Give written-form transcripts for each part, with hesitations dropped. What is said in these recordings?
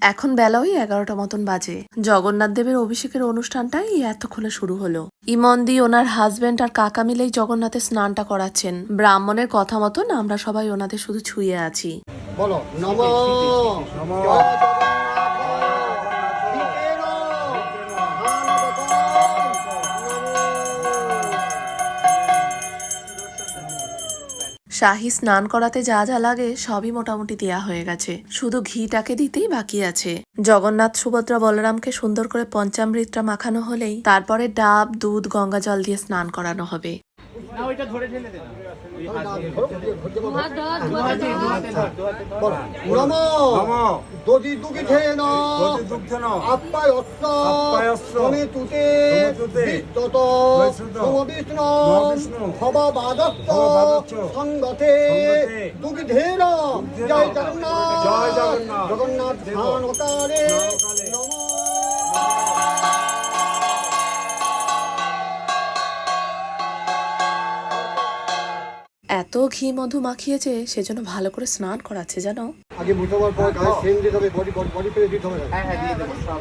এখন বেলা ওই 11টা মতন বাজে। জগন্নাথ দেবের অভিষেকের অনুষ্ঠানটাই এতক্ষণে শুরু হলো। ইমন্দি ওনার হাজবেন্ড আর কাকা মিলেই জগন্নাথের স্নানটা করাচ্ছেন। ব্রাহ্মণের কথা মতন আমরা সবাই ওনাদের শুধু ছুঁয়ে আছি। বলো নমঃ নমঃ শাহী স্নান করাতে যা যা লাগে সবই মোটামুটি দেয়া হয়ে গেছে, শুধু ঘিটাকে দিতেই বাকি আছে। জগন্নাথ সুভদ্রা বলরামকে সুন্দর করে পঞ্চামৃতটা মাখানো হলেই তারপরে ডাব দুধ গঙ্গা জল দিয়ে স্নান করানো হবে। এত ঘি মধু মাখিয়েছে সেজন্য ভালো করে স্নান করাচ্ছে জানো। আগে মুঠো হওয়ার পর গায়ে সেম দিতে হবে, বডি পেরে দিতে হবে। হ্যাঁ দিয়ে দেবো সব।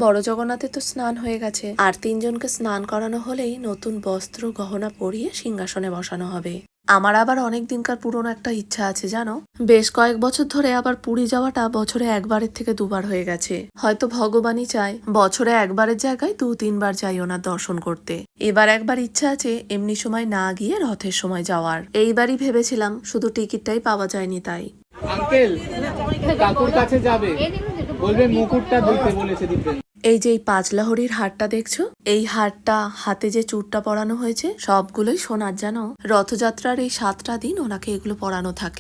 বড় জগন্নাথের তো স্নান হয়ে গেছে, আর তিনজনকে স্নান করানো হলেই নতুন বস্ত্র গহনা পরিয়ে সিংহাসনে বসানো হবে। আমার আবার অনেক দিনকার পুরনো একটা ইচ্ছা আছে জানো, বেশ কয়েক বছর ধরে আবার পুরী যাওয়াটা বছরে একবারের থেকে দুবার হয়ে গেছে। হয়তো ভগবানই চায় বছরে একবারের জায়গায় 2-3 বার যাই ওনার দর্শন করতে। এবার একবার ইচ্ছা আছে এমনি সময় না গিয়ে রথের সময় যাওয়ার। এইবারই ভেবেছিলাম, শুধু টিকিটটাই পাওয়া যায়নি তাই। আঙ্কেল কাকুর কাছে যাবে, বলবে মুকুটটা দিতে বলেছে দিতে। এই যে এই 5 লহরীর হারটা দেখছো, এই হারটা হাতে যে চূড়টা পরানো হয়েছে সবগুলোই সোনার জানো। রথযাত্রার এই 7টা দিন ওনাকে এগুলো পরানো থাকে।